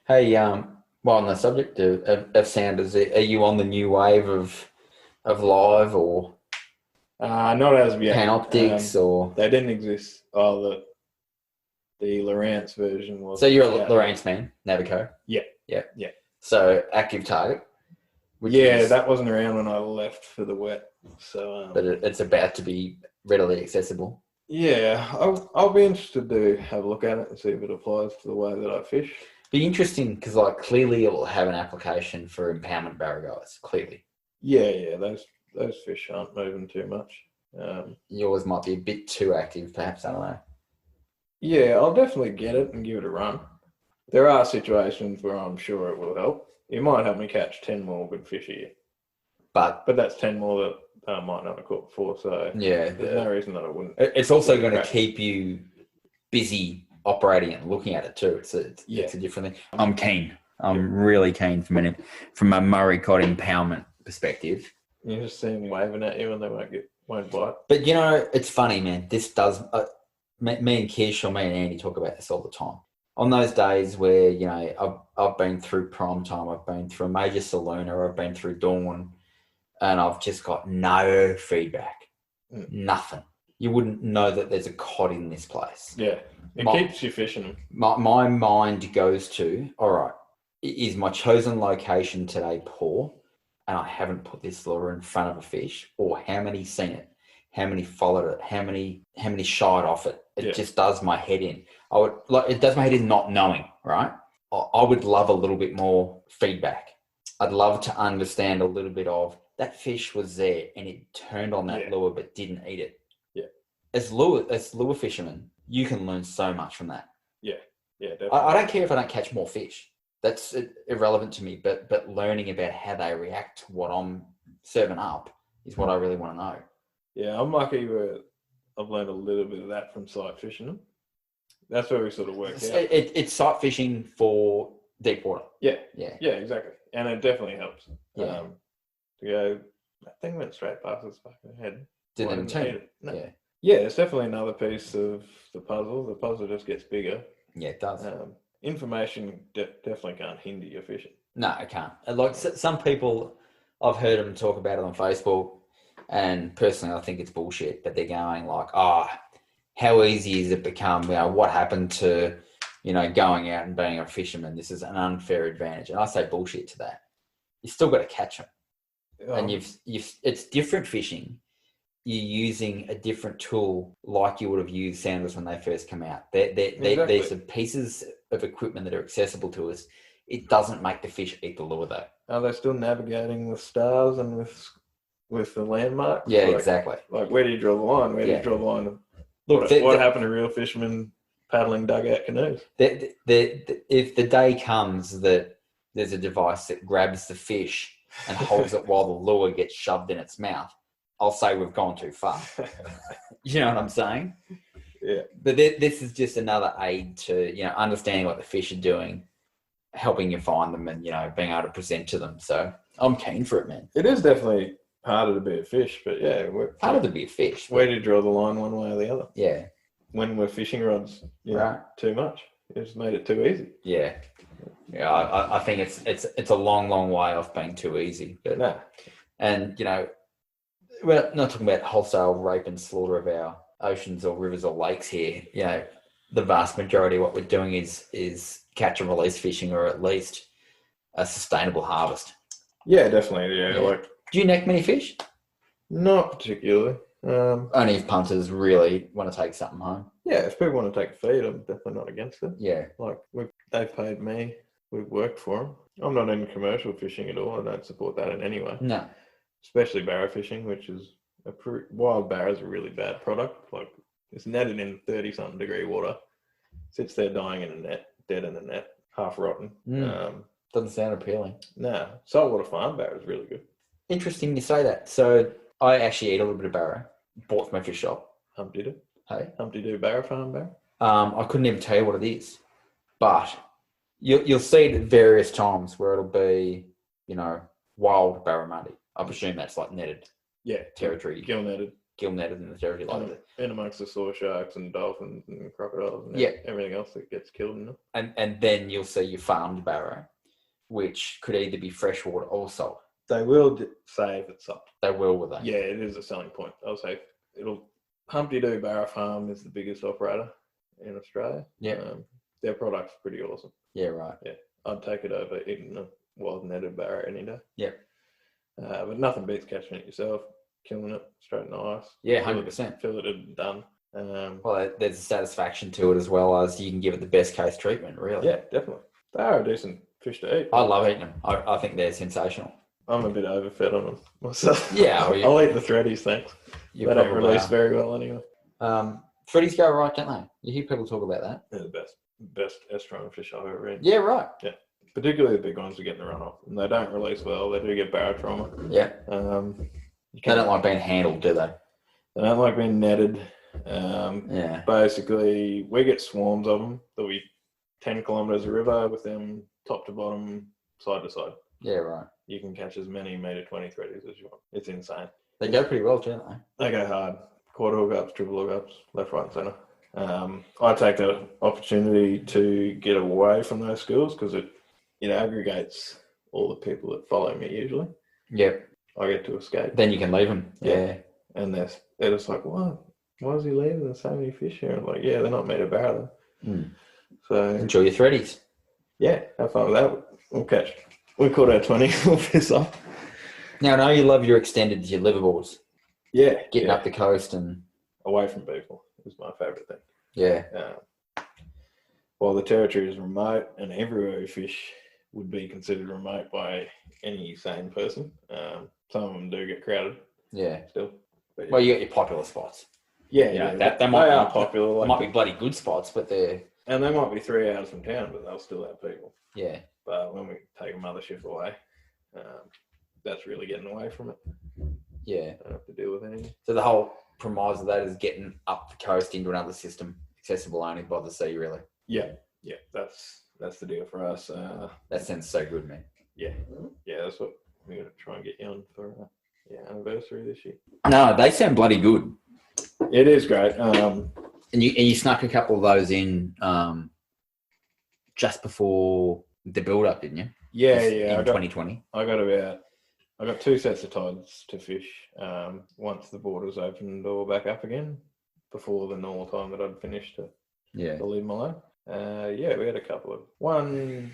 Hey, well, on the subject of sounders, are you on the new wave of live or not as of yet? Panoptics or they didn't exist. Oh, the Lowrance version was. So you're a Lowrance man, Navico? Yeah. So active target. That wasn't around when I left for the wet. So, but it's about to be readily accessible. Yeah, I'll be interested to have a look at it and see if it applies to the way that I fish. Be interesting because, clearly it will have an application for impoundment barraguys. Clearly. Yeah, those fish aren't moving too much. Yours might be a bit too active, perhaps. I don't know. Yeah, I'll definitely get it and give it a run. There are situations where I'm sure it will help. It might help me catch 10 more good fish a year. But that's 10 more that I might not have caught before, so there's no reason that I wouldn't. It's also going to keep you busy operating and looking at it too. It's a different thing. I'm keen. I'm really keen from a Murray cod impoundment perspective. You just see them waving at you and they won't bite. But, it's funny, man. This does... me and Kish or me and Andy talk about this all the time. On those days where, I've been through prime time, I've been through a major Saluna, I've been through Dawn, and I've just got no feedback. Nothing. You wouldn't know that there's a cod in this place. Yeah. It keeps you fishing. My mind goes to, all right, is my chosen location today poor and I haven't put this lure in front of a fish, or how many seen it? How many followed it? How many shied off it? It just does my head in. It does my head in not knowing, right? I would love a little bit more feedback. I'd love to understand a little bit of that fish was there and it turned on that lure but didn't eat it. Yeah. As lure fishermen, you can learn so much from that. Yeah, definitely. I don't care if I don't catch more fish. That's irrelevant to me. But learning about how they react to what I'm serving up is what I really want to know. Yeah, I'm lucky where I've learned a little bit of that from sight fishing them. That's where we sort of work out. It's sight fishing for deep water. Yeah, exactly. And it definitely helps. Yeah. To go, that thing went straight past its fucking head. Didn't even turn. No. Yeah, it's definitely another piece of the puzzle. The puzzle just gets bigger. Yeah, it does. information definitely can't hinder your fishing. No, it can't. Like some people, I've heard them talk about it on Facebook, and personally, I think it's bullshit. But they're going like, how easy has it become? What happened to, going out and being a fisherman? This is an unfair advantage. And I say bullshit to that. You still got to catch them, and it's different fishing. You're using a different tool like you would have used sandals when they first come out. Exactly. There's pieces of equipment that are accessible to us. It doesn't make the fish eat the lure though. Are they still navigating with stars and with the landmarks? Yeah, exactly. Like, where do you draw the line? Where do you draw the line? Look, what happened to real fishermen paddling dugout canoes? If the day comes that there's a device that grabs the fish and holds it while the lure gets shoved in its mouth, I'll say we've gone too far. You know what I'm saying? Yeah. But this is just another aid to, understanding what the fish are doing, helping you find them and, being able to present to them. So I'm keen for it, man. It is definitely harder to be a fish, but yeah. Harder to be a fish. Where do you draw the line one way or the other? Yeah. When we're fishing rods, too much. It's made it too easy. Yeah. Yeah, I think it's a long, long way off being too easy. But, no. And, we're not talking about wholesale rape and slaughter of our oceans or rivers or lakes here. The vast majority of what we're doing is catch and release fishing, or at least a sustainable harvest. Yeah, definitely. Yeah. Like, do you neck many fish? Not particularly. Only if punters really want to take something home. Yeah, if people want to take a feed, I'm definitely not against it. Yeah. Like, they've paid me. We've worked for them. I'm not in commercial fishing at all. I don't support that in any way. No. Especially barra fishing, which is wild barra is a really bad product. Like, it's netted in 30-something degree water, sits there dying in a net, dead in a net, half rotten. Doesn't sound appealing. No, saltwater farm barra is really good. Interesting you say that. So I actually eat a little bit of barra, bought from a fish shop. Humpty do. Hey? Humpty do barra farm barra? I couldn't even tell you what it is, but you'll see it at various times where it'll be, wild barramundi. I presume that's like netted territory. Gill netted in the territory like that. In amongst the saw sharks and dolphins and crocodiles and everything else that gets killed in them. And then you'll see your farmed barra, which could either be freshwater or salt. They will say if it's salt. They will, will they? Yeah, it is a selling point. I'll say Humpty Do Barra Farm is the biggest operator in Australia. Yeah. Their product's pretty awesome. Yeah, right. Yeah. I'd take it over eating a wild netted barra any day. Yeah. But nothing beats catching it yourself, killing it straight in the ice. Yeah, 100%. Filleted, done. Well, there's a satisfaction to it as well as you can give it the best case treatment, really. Yeah, definitely. They are a decent fish to eat. I love eating them. I think they're sensational. I'm a bit overfed on them myself. Yeah. I'll eat the threadies, thanks. They don't release very well anyway. Threadies go right, don't they? You hear people talk about that. They're the best estuarine fish I've ever eaten. Yeah, right. Yeah. Particularly the big ones are getting the runoff. And they don't release well. They do get barra trauma. Yeah. They don't like being handled, do they? They don't like being netted. Basically, we get swarms of them. There'll be 10 kilometres of river with them top to bottom, side to side. Yeah, right. You can catch as many metre 20 threadies as you want. It's insane. They go pretty well, don't they? They go hard. Quarter hookups, triple hookups, left, right and centre. I take the opportunity to get away from those schools because it aggregates all the people that follow me usually. Yep. I get to escape. Then you can leave them. Yeah. And they're just like, what? Why is he leaving? There's so many fish here. I'm like, yeah, they're not metre barra. So enjoy your threadies. Yeah, have fun with that. We'll catch. We caught our 20. We'll piss off. Now, I know you love your extended, your liveaboards. Yeah. Getting up the coast and... away from people is my favourite thing. Yeah. While the territory is remote and everywhere we fish would be considered remote by any sane person, some of them do get crowded. Yeah. Still. But well, you got your popular spots. Yeah. They are popular. Like, might be bloody good spots, but they're... And they might be 3 hours from town, but they'll still have people. Yeah. But when we take a mothership away, that's really getting away from it. Yeah. Don't have to deal with anything. So the whole premise of that is getting up the coast into another system, accessible only by the sea, really. Yeah. Yeah. That's the deal for us. That sounds so good, man. Yeah. Yeah, that's what we're going to try and get you on for anniversary this year. No, they sound bloody good. It is great. And you snuck a couple of those in just before the build-up, didn't you? Yeah, In 2020. I got 2 sets of tides to fish. Once the borders opened all back up again, before the normal time that I'd finished to leave my life. We had one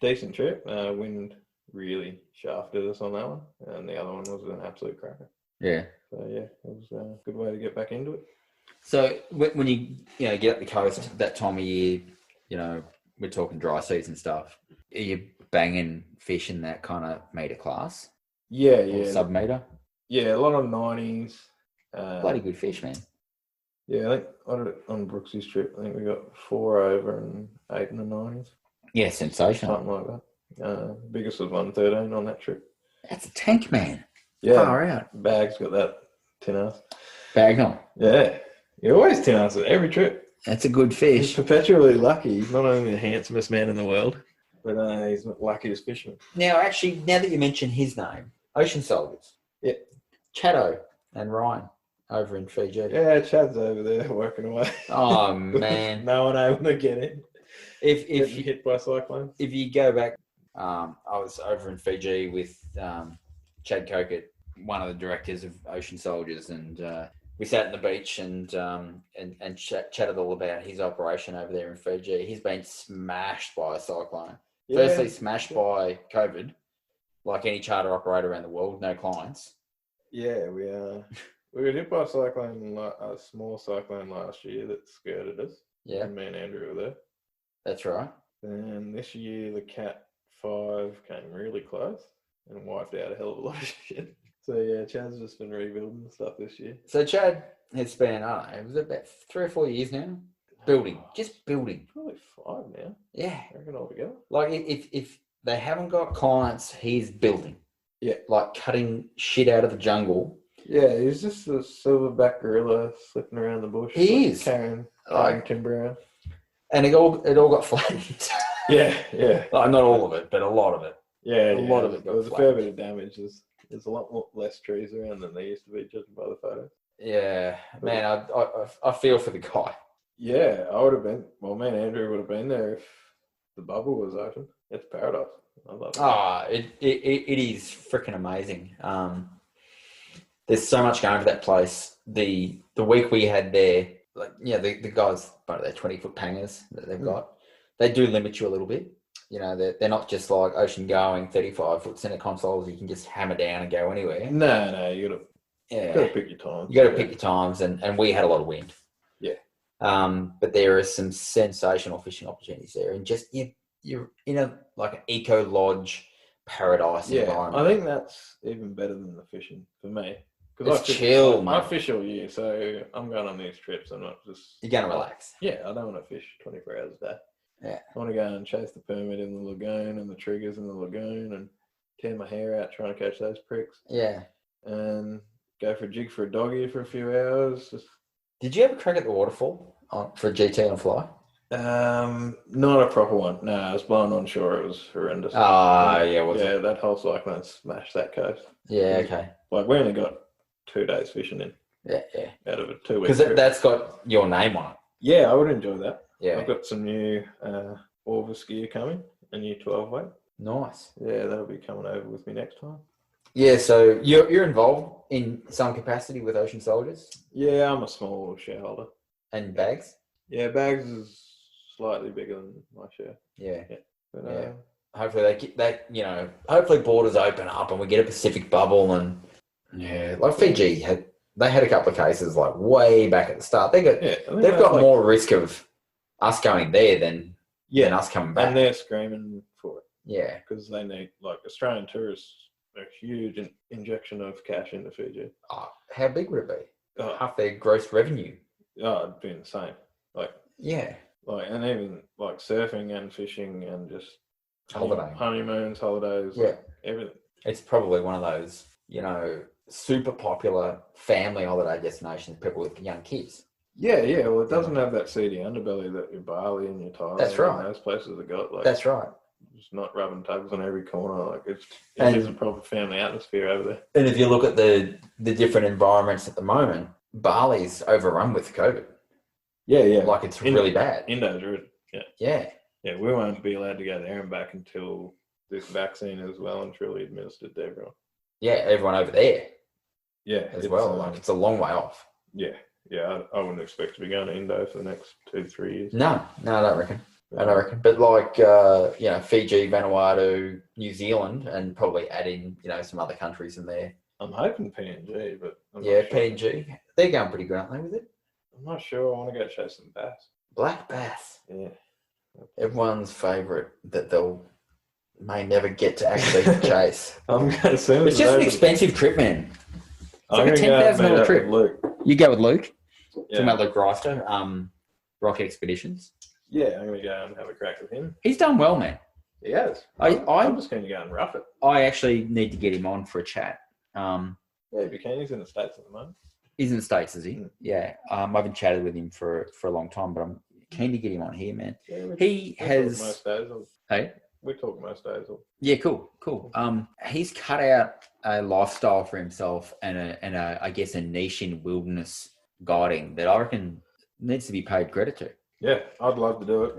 decent trip. Wind really shafted us on that one, and the other one was an absolute cracker. Yeah. So it was a good way to get back into it. So when you get up the coast that time of year, we're talking dry season stuff. Are you banging fish in that kind of meter class? Yeah. Sub-meter? Yeah, a lot of 90s. Bloody good fish, man. Yeah, I think on Brooksy's trip, I think we got 4 over and 8 in the 90s. Yeah, sensational. Something like that. Biggest was 113 on that trip. That's a tank, man. Yeah. Far out. Bag's got that tin ass. Bagnall. Yeah. He always tin ass at every trip. That's a good fish. He's perpetually lucky. He's not only the handsomest man in the world, but he's the luckiest fisherman. Now that you mention his name, Ocean Soldiers. Yeah. Chaddo and Ryan over in Fiji. Yeah, Chad's over there working away. Oh, man. No one able to get in. If you hit by cyclones. If you go back, I was over in Fiji with Chad Kokett, one of the directors of Ocean Soldiers, and we sat on the beach and chatted all about his operation over there in Fiji. He's been smashed by a cyclone. Yeah. Firstly, smashed by COVID, like any charter operator around the world, no clients. Yeah, we were hit by a cyclone, a small cyclone last year that skirted us. Yeah. And me and Andrew were there. That's right. And this year, the Cat 5 came really close and wiped out a hell of a lot of shit. So, yeah, Chad's just been rebuilding stuff this year. So, Chad has spent, I don't know, was it about 3 or 4 years now? Just building. Probably 5 now. Yeah. I reckon altogether. Like, if they haven't got clients, he's building. Yeah. Like, cutting shit out of the jungle. Yeah, he's just a silverback gorilla slipping around the bush. He is. Carrying timber around. And it all got flattened. Yeah. Like, not all of it, but a lot of it. Yeah, a lot of it got There was flattened. a fair bit of damage. There's a lot less trees around than there used to be, judging by the photos. Yeah, man, I feel for the guy. Yeah, I would have been. Well, me and Andrew would have been there if the bubble was open. It's paradise. I love it. It is freaking amazing. There's so much going for that place. The week we had there, like, the guys, but they're 20-foot pangers that they've got. They do limit you a little bit. They're not just like ocean going 35-foot center consoles. You can just hammer down and go anywhere. No, you gotta pick your times. You gotta pick your times, and we had a lot of wind. Yeah. But there are some sensational fishing opportunities there, and just you're in an eco lodge paradise environment. I think that's even better than the fishing for me. It's chill, mate. I fish all year, so I'm going on these trips. I'm not just... You're going to relax. Yeah, I don't want to fish 24 hours a day. Yeah. I want to go and chase the permit in the lagoon and the triggers in the lagoon and tear my hair out trying to catch those pricks. Yeah. And go for a jig for a doggy for a few hours. Did you ever crack at the waterfall for a GT on fly? Not a proper one. No, I was blowing on shore. It was horrendous. That whole cyclone smashed that coast. Yeah, okay. Like, we only got 2 days fishing in. Yeah. Out of a 2 week because that's got your name on it. Yeah, I would enjoy that. Yeah. I've got some new Orvis gear coming, a new 12 weight. Nice. Yeah, that'll be coming over with me next time. Yeah, so you're involved in some capacity with Ocean Soldiers? Yeah, I'm a small shareholder. And Bags? Yeah, Bags is slightly bigger than my share. Yeah. But, hopefully hopefully borders open up and we get a Pacific bubble, and like Fiji they had a couple of cases like way back at the start. They've got more risk of us going there than us coming back. And they're screaming for it. Yeah. Because they need, like, Australian tourists, a huge injection of cash into Fiji. Oh, how big would it be? Half their gross revenue. Oh, it'd be insane. Like, yeah. Like, and even like surfing and fishing and just honeymoons, holidays, like everything. It's probably one of those, super popular family holiday destinations, people with young kids. Yeah. Well, it doesn't have that seedy underbelly that your Bali and your Thailand. That's right. And those places have got. Like, that's right. Just not rubbing tugs on every corner. Like, it is a proper family atmosphere over there. And if you look at the different environments at the moment, Bali's overrun with COVID. Yeah. Like, it's really bad. Indo's rude. Yeah. Yeah. Yeah, we won't be allowed to go there and back until this vaccine is well and truly administered to everyone. Yeah, everyone over there. Yeah, as well. Like it's a long way off. Yeah, I wouldn't expect to be going to Indo for the next 2-3 years. No, I don't reckon. I don't reckon. But like, Fiji, Vanuatu, New Zealand, and probably add in, some other countries in there. I'm hoping PNG, but PNG. They're going pretty good, aren't they, with it? I'm not sure. I want to go chase some bass. Black bass. Yeah. Everyone's favourite that they'll may never get to actually chase. I'm going to say it's just an expensive trip, man. It's like a $10,000 trip. Luke. You go with Luke? Yeah. Talking about Luke Reister, Rock Expeditions. Yeah, I'm going to go and have a crack with him. He's done well, man. He has. I'm just going to go and rough it. I actually need to get him on for a chat. Yeah, he can. He's in the States at the moment. He's in the States, is he? Mm. Yeah. I haven't chatted with him for a long time, but I'm keen to get him on here, man. Yeah, he has... Most days. Hey? We talk most days. Yeah, cool. He's cut out a lifestyle for himself and a I guess a niche in wilderness guiding that I reckon needs to be paid credit to. Yeah, I'd love to do it.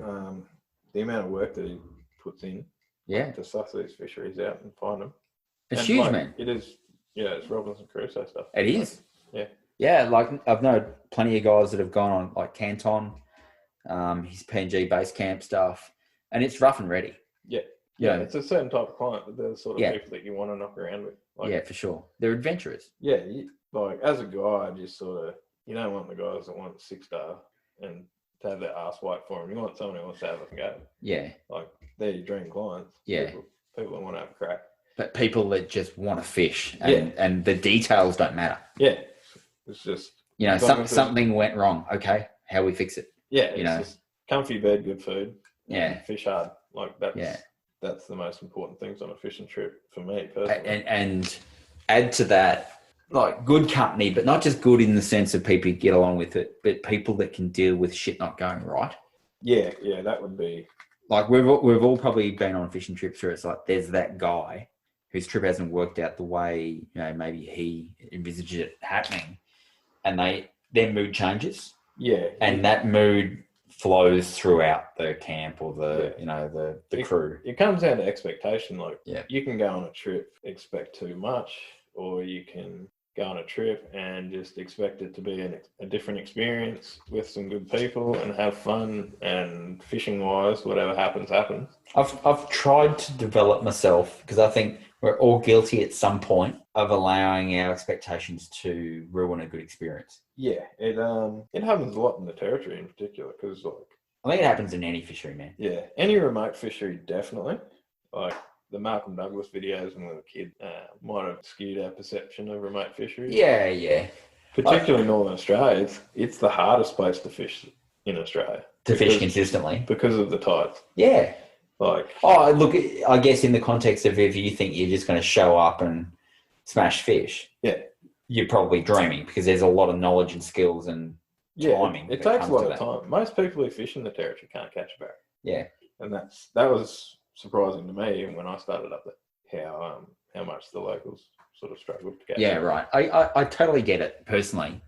The amount of work that he puts in, to suss these fisheries out and find them. It's huge, man. It is. Yeah, it's Robinson Crusoe stuff. It is. Yeah. Yeah, like I've known plenty of guys that have gone on like Canton, his PNG base camp stuff, and it's rough and ready. Yeah, it's a certain type of client, but they're the sort of people that you want to knock around with. Like, for sure. They're adventurers. Yeah, as a guide, you don't want the guys that want 6-star and to have their ass wiped for them. You want someone who wants to have a go. Yeah. Like, they're your dream clients. Yeah. People that want to have a crack. But people that just want to fish and the details don't matter. Yeah. It's just... something went wrong. Okay, how we fix it? Yeah, just comfy bed, good food. Yeah. Fish hard. Like, that's the most important things on a fishing trip for me personally. And add to that, like good company, but not just good in the sense of people get along with it, but people that can deal with shit not going right. Yeah, that would be... Like we've all probably been on fishing trips where it's like there's that guy whose trip hasn't worked out the way maybe he envisaged it happening, and their mood changes. Yeah. And that mood flows throughout the camp or the crew. It comes down to expectation. Like you can go on a trip, expect too much, or you can go on a trip and just expect it to be a different experience with some good people and have fun, and fishing wise, whatever happens. I've tried to develop myself because I think we're all guilty at some point of allowing our expectations to ruin a good experience. Yeah, it happens a lot in the territory in particular because I think it happens in any fishery, man. Yeah, any remote fishery definitely. Like the Malcolm Douglas videos when we were a kid might have skewed our perception of remote fisheries. Yeah. Particularly Northern Australia, it's the hardest place to fish in Australia. Fish consistently because of the tides. Yeah. Look, I guess in the context of if you think you're just going to show up and smash fish, you're probably dreaming because there's a lot of knowledge and skills and timing. It takes a lot of time. Most people who fish in the territory can't catch a barra. Yeah. And that was surprising to me even when I started up there, how much the locals sort of struggled to catch. Yeah, right. I totally get it personally.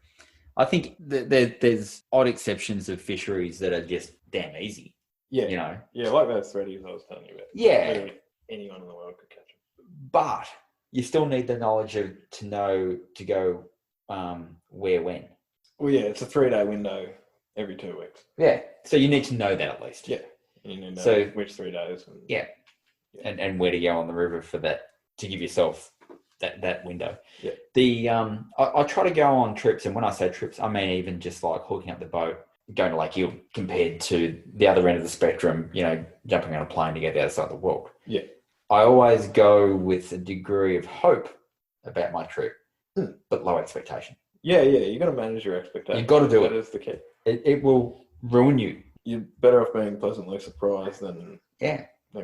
I think there's odd exceptions of fisheries that are just damn easy. Yeah. Yeah, like those threadies I was telling you about. Yeah. Literally anyone in the world could catch them. But you still need the knowledge to know to go where, when. Well, yeah, it's a 3-day window every 2 weeks. Yeah. So you need to know that at least. Yeah. You need to know which 3 days. And where to go on the river for that, to give yourself that window. Yeah. I try to go on trips, and when I say trips, I mean even just like hooking up the boat, going to Lake Hill compared to the other end of the spectrum, jumping on a plane to get the other side of the world. Yeah. I always go with a degree of hope about my trip, but low expectation. Yeah. You got to manage your expectations. You've got to do it. That is the key. It will ruin you. You're better off being pleasantly surprised than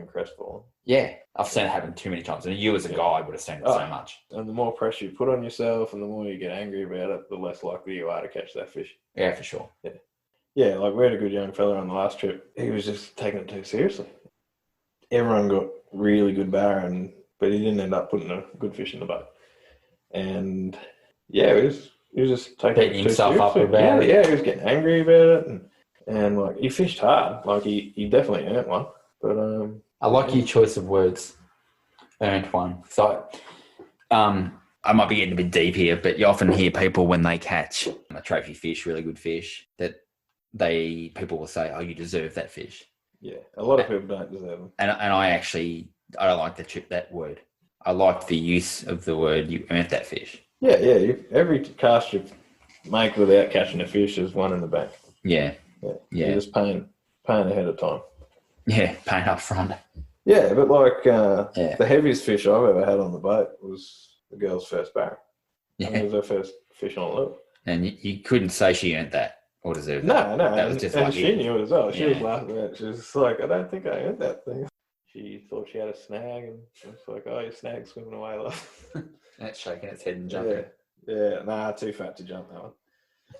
crestfallen. Yeah. I've seen it happen too many times. And you as a guy would have seen it so much. And the more pressure you put on yourself and the more you get angry about it, the less likely you are to catch that fish. Yeah, for sure. Yeah. Yeah, like we had a good young fella on the last trip. He was just taking it too seriously. Everyone got really good barra, but he didn't end up putting a good fish in the boat. And he was just taking it too himself seriously. up about it. Yeah, he was getting angry about it. And And like he fished hard. Like he definitely earned one. But I like your choice of words. Earned one. So, I might be getting a bit deep here, but you often hear people when they catch a trophy fish, really good fish, that people will say, "Oh, you deserve that fish." yeah, a lot of people don't deserve them. And I don't like that word. I like the use of the word "you earned that fish." Yeah. Every cast you make without catching a fish is one in the bank. Yeah. You're just paying ahead of time. Yeah, paying up front. Yeah, but like the heaviest fish I've ever had on the boat was the girl's first barra. Yeah. It was her first fish on lure. And you couldn't say she earned that or deserved that. No. That was just and like she knew it as well. She was Yeah. laughing at it. She was like, I don't think I earned that thing. She thought she had a snag, and it's like, oh, your snag's swimming away. And it's shaking its head and jumping. Yeah, nah, too fat to jump that one.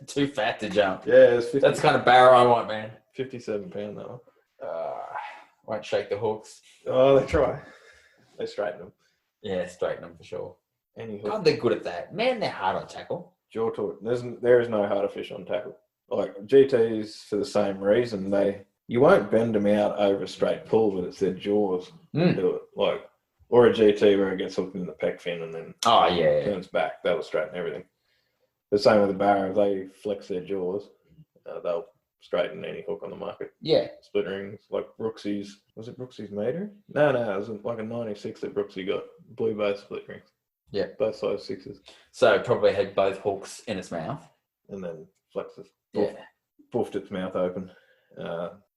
Too fat to jump. Yeah, it was 50, that's the kind of barra I want, man. 57 pound that one. Won't shake the hooks. Oh, they try. They straighten them. Yeah, straighten them for sure. Any hook. God, they're good at that. Man, they're hard on tackle. Jaw taut. There is no harder fish on tackle. Like GTs for the same reason. You won't bend them out over a straight pull, but it's their jaws that do it. Like, or a GT where it gets hooked in the pec fin and then turns back. That'll straighten everything. The same with the barra. If they flex their jaws, they'll straighten any hook on the market. Yeah. Split rings, like Brooksy's. Was it Brooksy's meter? No, it was like a 96 that Brooksy got. Blue both split rings. Yeah. Both size 6s. So it probably had both hooks in its mouth. And then flexes. Yeah. Puffed its mouth open.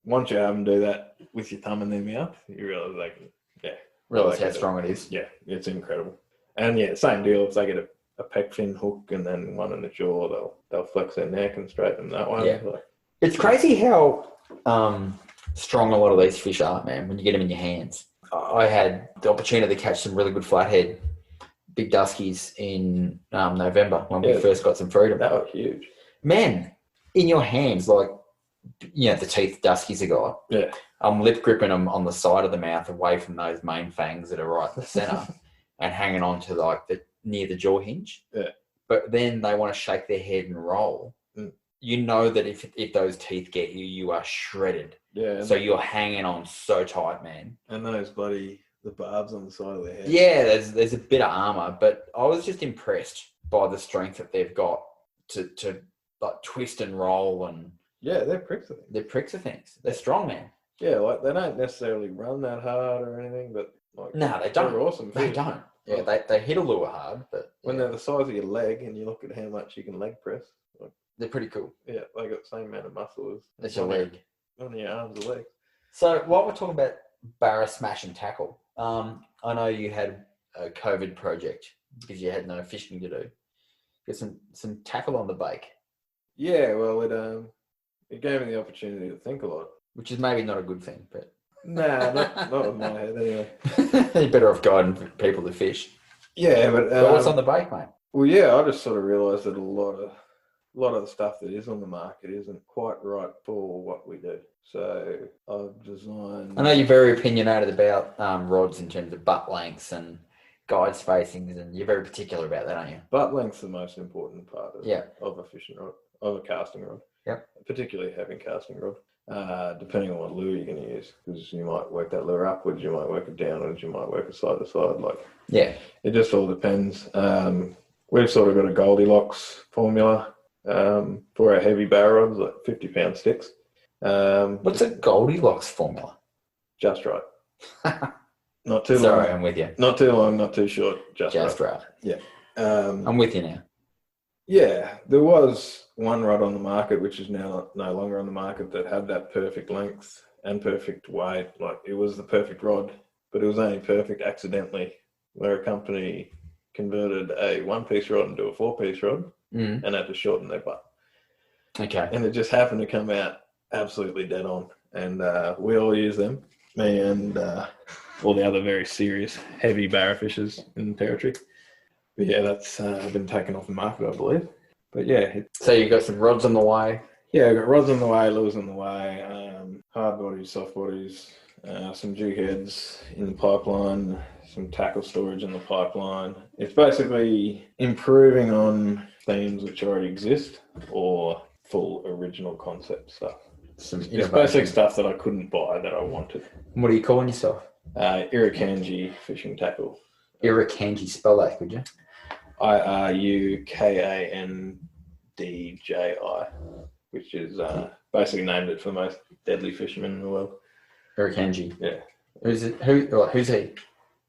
Once you have them do that with your thumb in their mouth, you realise they can, realise how strong it is. Yeah, it's incredible. And yeah, same deal. If they get a pec fin hook and then one in the jaw, they'll flex their neck and straighten them that way. Yeah. It's crazy how strong a lot of these fish are, man, when you get them in your hands. I had the opportunity to catch some really good flathead big duskies in November when we first got some freedom. That was huge. Man, in your hands, like, the teeth duskies have got. Yeah. I'm lip gripping them on the side of the mouth away from those main fangs that are right in the centre and hanging on to like near the jaw hinge. Yeah. But then they want to shake their head and roll. You know that if those teeth get you, you are shredded. Yeah. So you're hanging on so tight, man. And those the barbs on the side of their head. Yeah, there's a bit of armour, but I was just impressed by the strength that they've got to like twist and roll and. Yeah, they're pricks of things. They're pricks of things. They're strong, man. Yeah, like they don't necessarily run that hard or anything, but like no, they don't. They're awesome. They don't. Yeah, they hit a lure hard, but when they're the size of your leg and you look at how much you can leg press, like, they're pretty cool. Yeah, they got the same amount of muscle as your leg. On your arms or legs. So while we're talking about barra smash and tackle, I know you had a COVID project because you had no fishing to do. Get some tackle on the bake. Yeah, well, it gave me the opportunity to think a lot. Which is maybe not a good thing, but... Nah, not with my head anyway. You're better off guiding people to fish. Yeah, but what's on the bake, mate? Well, yeah, I just sort of realised that a lot of the stuff that is on the market isn't quite right for what we do. So I've designed... I know you're very opinionated about rods in terms of butt lengths and guide spacings, and you're very particular about that, aren't you? Butt length's the most important part of a fishing rod, of a casting rod. Yep. Particularly having casting rod. Depending on what lure you're going to use, because you might work that lure upwards, you might work it downwards, you might work it side to side. It just all depends. We've sort of got a Goldilocks formula for our heavy barra rods, like 50-pound sticks. What's a Goldilocks formula? Just right. Not too long. Sorry, I'm with you. Not too long, not too short. Just right. Yeah. I'm with you now. Yeah, there was one rod on the market, which is now no longer on the market, that had that perfect length and perfect weight. Like, it was the perfect rod, but it was only perfect accidentally, where a company converted a one-piece rod into a four-piece rod and had to shorten their butt. Okay. And it just happened to come out absolutely dead on. And we all use them, me and all the other very serious, heavy barra fishers in the territory. But yeah, that's been taken off the market, I believe. But yeah. So you've got some rods on the way? Yeah, I've got rods on the way, lures on the way, hard bodies, soft bodies, some jig heads in the pipeline, some tackle storage in the pipeline. It's basically improving on themes which already exist or full original concept stuff. some It's innovation. basic stuff that I couldn't buy that I wanted. What are you calling yourself? Irukandji fishing tackle. Irukandji, spell that, could you? IRUKANDJI, which is basically named it for the most deadly fisherman in the world. Irukandji. Yeah. Who's he?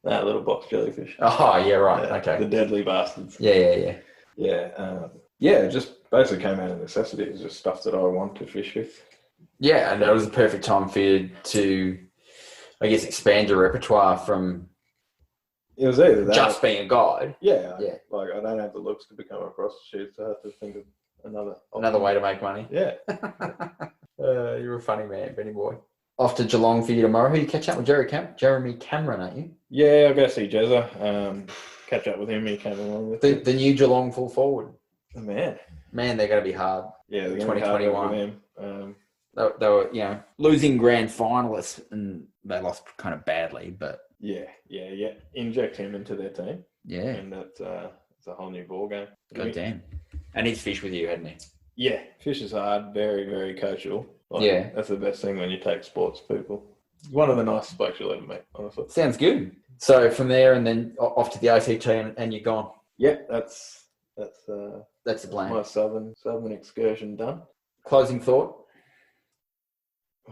That little box jellyfish. Oh, yeah, right. Yeah, Okay. The deadly bastards. Yeah. It just basically came out of necessity. It's just stuff that I want to fish with. Yeah, and it was the perfect time for you to, I guess, expand your repertoire from It was either that. just being a guide. Yeah. Yeah. Like, I don't have the looks to become a prostitute, so I have to think of Another way to make money. Yeah. You're a funny man, Benny boy. Off to Geelong for you tomorrow. Who you catch up with? Jeremy Cameron, aren't you? Yeah, I'll go see Jezza. Catch up with him. He came along with The new Geelong full forward. Oh, man. Man, they're going to be hard. Yeah, they're going to be hard with him. They were, losing grand finalists, and they lost kind of badly, but Yeah. Inject him into their team. yeah, And it's a whole new ball game. god damn. And he's fished with you, hadn't he? Yeah, fish is hard. Very, very coachable. Yeah. That's the best thing when you take sports people. One of the nicest blokes you'll ever meet, honestly. Sounds good. So from there, and then off to the ACT, and you're gone. Yeah, that's the plan. my southern excursion done. Closing thought.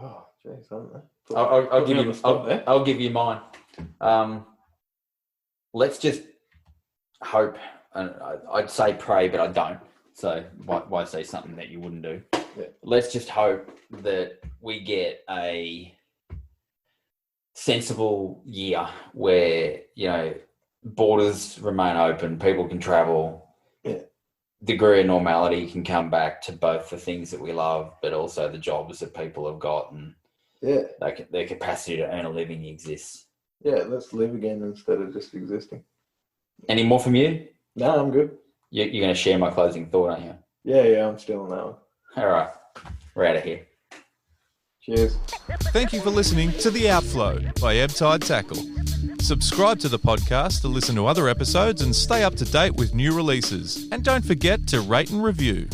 Oh, jeez, I don't know. I'll give you. there. I'll give you mine. Let's just hope, and I'd say pray, but I don't. So why say something that you wouldn't do? Yeah. Let's just hope that we get a sensible year where borders remain open, people can travel. Yeah. Degree of normality can come back to both the things that we love, but also the jobs that people have got, and their capacity to earn a living exists. Yeah, let's live again instead of just existing. Any more from you? No, I'm good. You're going to share my closing thought, aren't you? Yeah, I'm still on that one. All right. We're out of here. Cheers. Thank you for listening to The Outflow by Ebbtide Tackle. Subscribe to the podcast to listen to other episodes and stay up to date with new releases. And don't forget to rate and review.